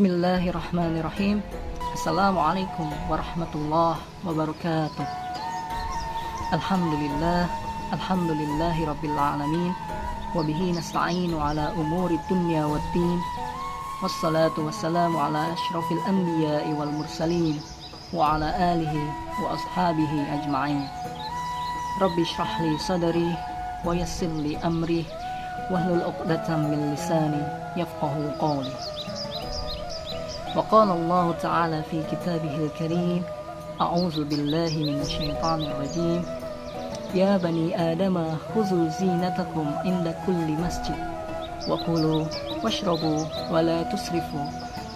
Bismillahirrahmanirrahim. Assalamualaikum warahmatullahi wabarakatuh. Alhamdulillahi rabbil alamin. Wabihi nasta'inu ala umuri dunya waddin. Wassalatu wassalamu ala ashrafil anbiya'i wal mursalin wa ala alihi wa ashabihi ajma'in. Rabbi shrah li sadri wa yassir li amri wahlul 'uqdatam min lisani yafqahu qawli. Wa qala Allah ta'ala fi kitabihil karim, a'udzu billahi minasy syaithanir rajim. Ya bani adama khudzu zinatakum inda kulli masjid wa kulu washrabu wa la tusrifu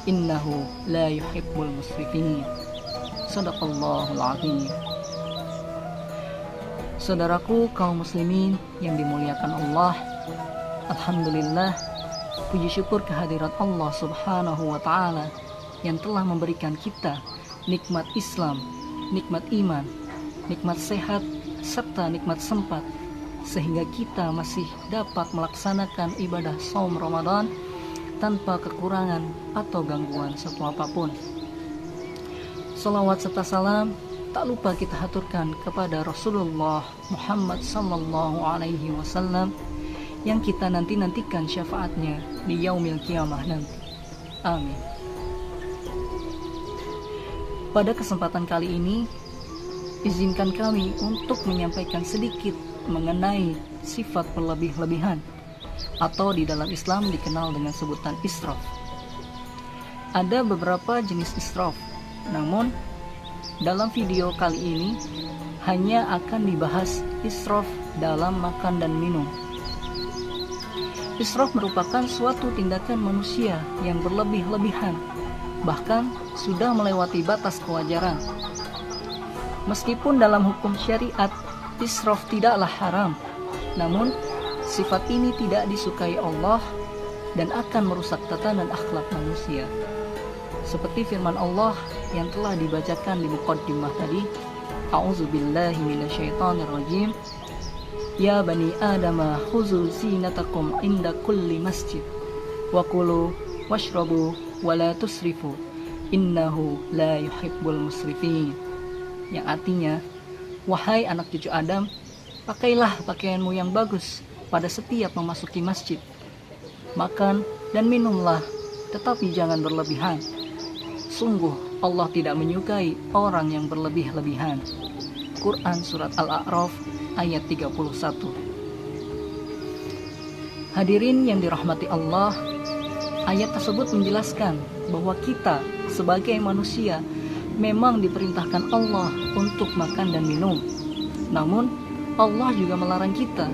innahu la yuhibbul musrifin. Shadaqallahul azim. Saudaraku kaum muslimin yang dimuliakan Allah, alhamdulillah, puji syukur kehadirat Allah Subhanahu wa ta'ala yang telah memberikan kita nikmat Islam, nikmat iman, nikmat sehat, serta nikmat sempat, sehingga kita masih dapat melaksanakan ibadah saum Ramadan tanpa kekurangan atau gangguan suatu apapun. Salawat serta salam tak lupa kita haturkan kepada Rasulullah Muhammad sallallahu alaihi wasallam yang kita nantikan syafaatnya di yaumil qiyamah nanti. Amin. Pada kesempatan kali ini, izinkan kami untuk menyampaikan sedikit mengenai sifat berlebih-lebihan atau di dalam Islam dikenal dengan sebutan israf. Ada beberapa jenis israf, namun dalam video kali ini hanya akan dibahas israf dalam makan dan minum. Israf merupakan suatu tindakan manusia yang berlebih-lebihan, bahkan sudah melewati batas kewajaran. Meskipun dalam hukum syariat israf tidaklah haram, namun sifat ini tidak disukai Allah dan akan merusak tatanan akhlak manusia. Seperti firman Allah yang telah dibacakan di muqaddimah tadi, a'udzubillahi minasyaitonirrajim. Ya bani adama khudzu zinatakum inda kulli masjid wa kulu washrabu wa la tusrifu innahu la yuhibbul musrifin. Yang artinya, wahai anak cucu Adam, pakailah pakaianmu yang bagus pada setiap memasuki masjid. Makan dan minumlah, tetapi jangan berlebihan. Sungguh Allah tidak menyukai orang yang berlebih-lebihan. Quran Surat Al-A'raf ayat 31. Hadirin yang dirahmati Allah, ayat tersebut menjelaskan bahwa kita sebagai manusia memang diperintahkan Allah untuk makan dan minum. Namun Allah juga melarang kita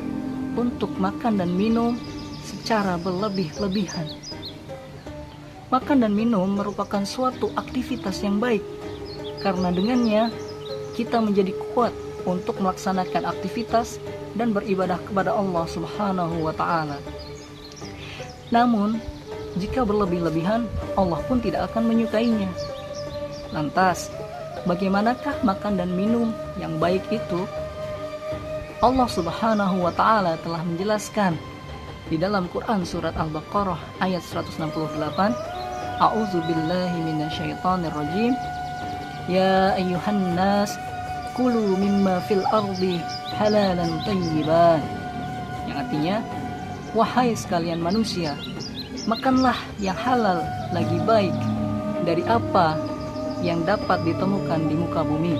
untuk makan dan minum secara berlebih-lebihan. Makan dan minum merupakan suatu aktivitas yang baik, karena dengannya kita menjadi kuat untuk melaksanakan aktivitas dan beribadah kepada Allah Subhanahu wa ta'ala. Namun jika berlebih-lebihan, Allah pun tidak akan menyukainya. Lantas, bagaimanakah makan dan minum yang baik itu? Allah Subhanahu wa ta'ala telah menjelaskan di dalam Quran Surat Al-Baqarah ayat 168, a'udzubillahi minasyaitonirrajim. Ya ayyuhan nas kulu mimma fil ardi halalan thayyiban. Yang artinya, wahai sekalian manusia, makanlah yang halal lagi baik dari apa yang dapat ditemukan di muka bumi.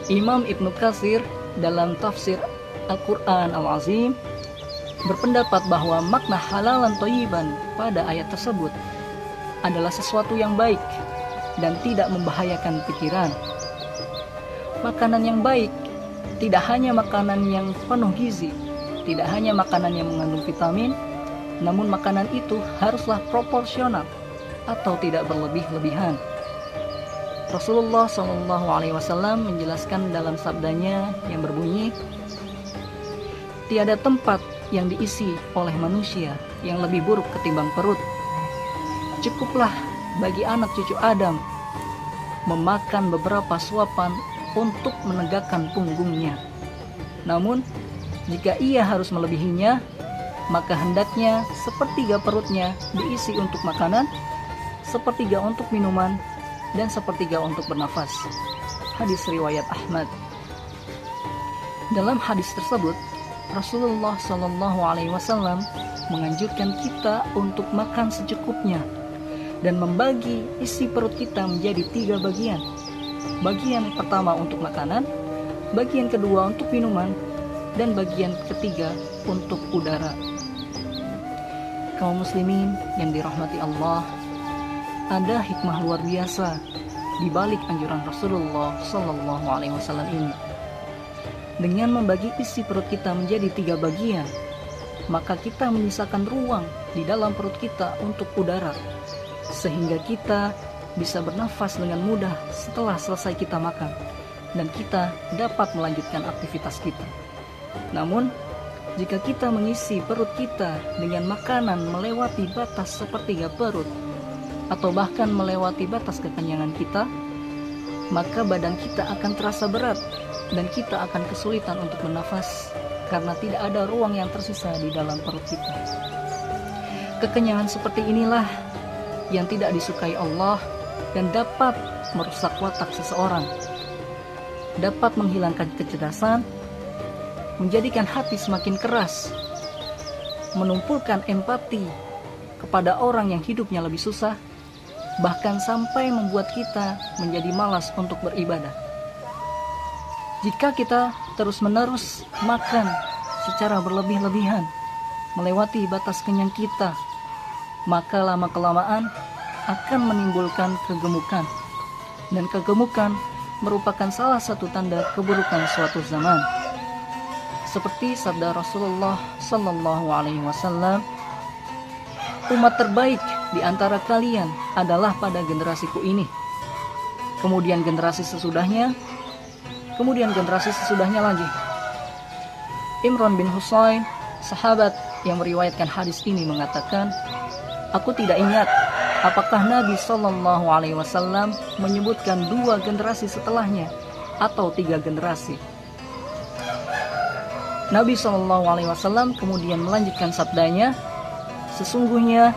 Imam Ibnu Katsir dalam tafsir Al-Quran Al-Azim berpendapat bahwa makna halalan thayyiban pada ayat tersebut adalah sesuatu yang baik dan tidak membahayakan pikiran. Makanan yang baik tidak hanya makanan yang penuh gizi, tidak hanya makanan yang mengandung vitamin, namun makanan itu haruslah proporsional atau tidak berlebih-lebihan. Rasulullah SAW menjelaskan dalam sabdanya yang berbunyi, tiada tempat yang diisi oleh manusia yang lebih buruk ketimbang perut. Cukuplah bagi anak cucu Adam memakan beberapa suapan untuk menegakkan punggungnya. Namun jika ia harus melebihinya, maka hendaknya sepertiga perutnya diisi untuk makanan sepertiga untuk minuman, dan sepertiga untuk bernafas. Hadis riwayat Ahmad. Dalam hadis tersebut, Rasulullah SAW menganjurkan kita untuk makan secukupnya dan membagi isi perut kita menjadi 3 bagian. Bagian pertama untuk makanan, bagian kedua untuk minuman, dan bagian ketiga untuk udara. Kaum muslimin yang dirahmati Allah, ada hikmah luar biasa di balik anjuran Rasulullah SAW ini. Dengan membagi isi perut kita menjadi 3 bagian, maka kita menyisakan ruang di dalam perut kita untuk udara, sehingga kita bisa bernafas dengan mudah setelah selesai kita makan, dan kita dapat melanjutkan aktivitas kita. Namun, jika kita mengisi perut kita dengan makanan melewati batas sepertiga perut, atau bahkan melewati batas kekenyangan kita, maka badan kita akan terasa berat dan kita akan kesulitan untuk bernafas karena tidak ada ruang yang tersisa di dalam perut kita. Kekenyangan seperti inilah yang tidak disukai Allah dan dapat merusak watak seseorang, dapat menghilangkan kecerdasan, menjadikan hati semakin keras, menumpulkan empati kepada orang yang hidupnya lebih susah, bahkan sampai membuat kita menjadi malas untuk beribadah. Jika kita terus-menerus makan secara berlebih-lebihan, melewati batas kenyang kita, maka lama-kelamaan akan menimbulkan kegemukan. Dan kegemukan merupakan salah satu tanda keburukan suatu zaman. Seperti sabda Rasulullah SAW, umat terbaik di antara kalian adalah pada generasiku ini, kemudian generasi sesudahnya, kemudian generasi sesudahnya lagi. Imran bin Husain, sahabat yang meriwayatkan hadis ini, mengatakan, aku tidak ingat apakah Nabi SAW menyebutkan 2 generasi setelahnya atau 3 generasi. Nabi SAW kemudian melanjutkan sabdanya, sesungguhnya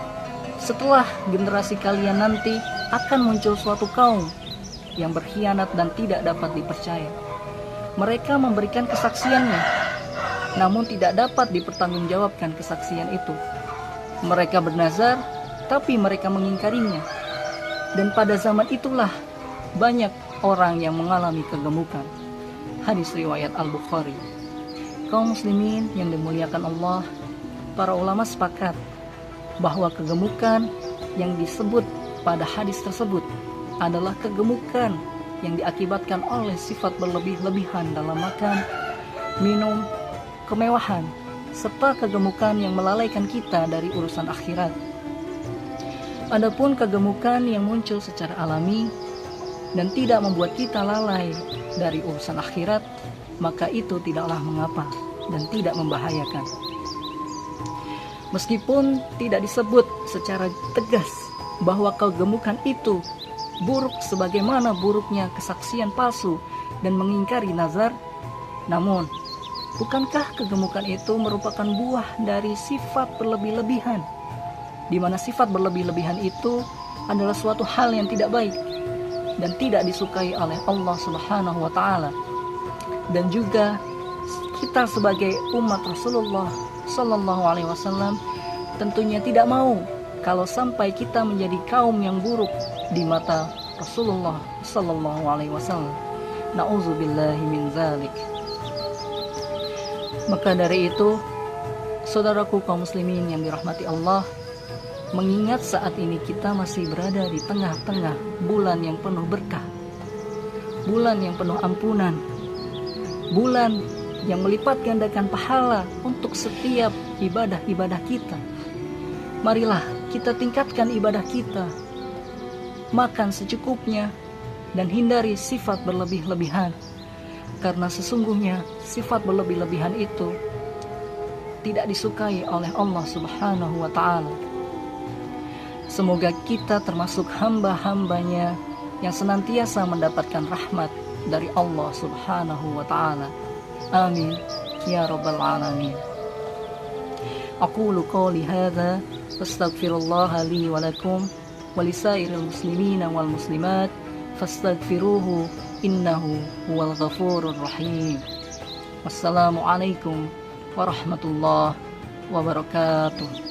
setelah generasi kalian nanti akan muncul suatu kaum yang berkhianat dan tidak dapat dipercaya. Mereka memberikan kesaksiannya, namun tidak dapat dipertanggungjawabkan kesaksian itu. Mereka bernazar, tapi mereka mengingkarinya. Dan pada zaman itulah banyak orang yang mengalami kegemukan. Hadis riwayat Al-Bukhari. Kaum muslimin yang dimuliakan Allah, para ulama sepakat bahwa kegemukan yang disebut pada hadis tersebut adalah kegemukan yang diakibatkan oleh sifat berlebih-lebihan dalam makan, minum, kemewahan, serta kegemukan yang melalaikan kita dari urusan akhirat. Adapun kegemukan yang muncul secara alami dan tidak membuat kita lalai dari urusan akhirat, maka itu tidaklah mengapa dan tidak membahayakan. Meskipun tidak disebut secara tegas bahwa kegemukan itu buruk sebagaimana buruknya kesaksian palsu dan mengingkari nazar, namun bukankah kegemukan itu merupakan buah dari sifat berlebih-lebihan, di mana sifat berlebih-lebihan itu adalah suatu hal yang tidak baik dan tidak disukai oleh Allah Subhanahu wa taala. Dan juga kita sebagai umat Rasulullah sallallahu alaihi wasallam tentunya tidak mau kalau sampai kita menjadi kaum yang buruk di mata Rasulullah sallallahu alaihi wasallam. Nauzubillahi min zalik. Maka dari itu, saudaraku kaum muslimin yang dirahmati Allah, mengingat saat ini kita masih berada di tengah-tengah bulan yang penuh berkah, bulan yang penuh ampunan, bulan yang melipat gandakan pahala untuk setiap ibadah-ibadah kita. Marilah kita tingkatkan ibadah kita, makan secukupnya, dan hindari sifat berlebih-lebihan, karena sesungguhnya sifat berlebih-lebihan itu tidak disukai oleh Allah Subhanahu wa ta'ala. Semoga kita termasuk hamba-hambanya yang senantiasa mendapatkan rahmat dari Allah Subhanahu wa ta'ala. Amin ya rabbal alamin. Aqulu qawli hadza wastaghfirullah li wa lakum walisairil muslimina wal muslimat fastaghfiruhu innahu huwal ghafurur rahim. Wassalamualaikum warahmatullahi wabarakatuh.